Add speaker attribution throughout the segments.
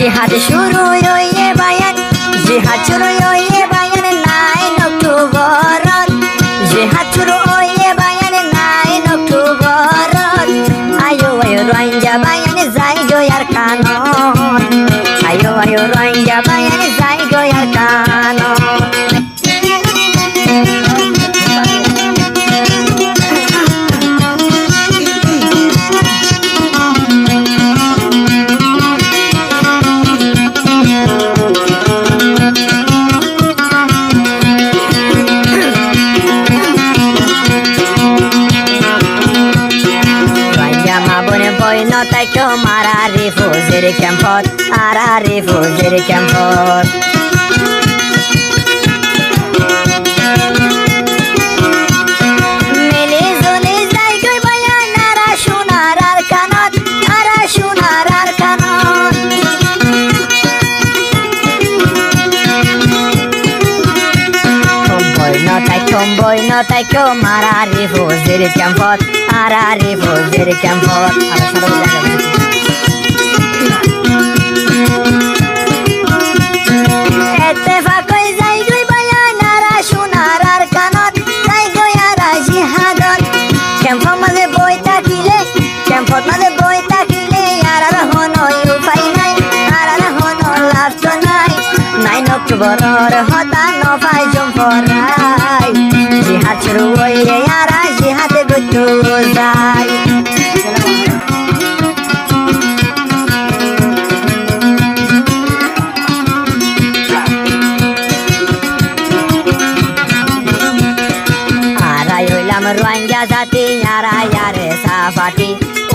Speaker 1: Jihad shuru ye bayan, jihad shuru ye bayan 9 October. Jihad shuru ye bayan 9 October. Ayo Rohingya bayan zai go yar kanon. Ayo Rohingya bayan zai go yar kanon. No taiko mara refugee campot, ara refugee campot. Milizuli zai goi bayan ara shunar arkanot, ara shunar arkanot. Tomboy no taiko mara refugee campot, ara refugee campot. Ettefaqoy zai goi bayan ara shunar arkanot, zai goi ara jihadot. Campot maze boy takile, campot maze boy takile, arar hono upai nai, arar hono lafto nai. 9 October hota no pai jumporai. Jihad shuru hoye ara jihad gutu zai. Rohingya jati yara yare safati,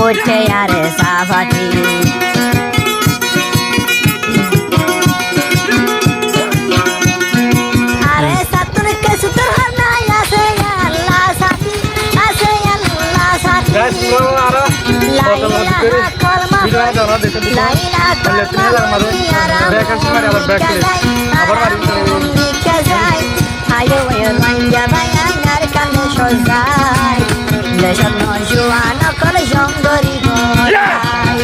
Speaker 1: uche yare safati. Are satur ke sutur harna ase Allah sati, ase Allah sati. La ilaha kalma, la ilaha kalma. Ayo Rohingya bayan narkan shozai, leshon no juana kol jongori golai.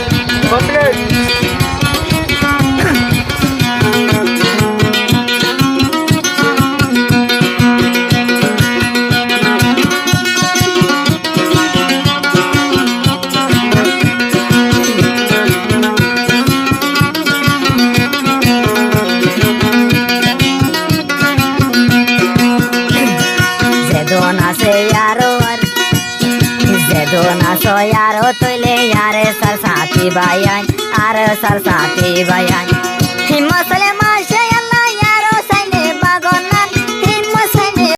Speaker 1: Zedona so yaro toile yare sar sati bayan, are sar sati bayan.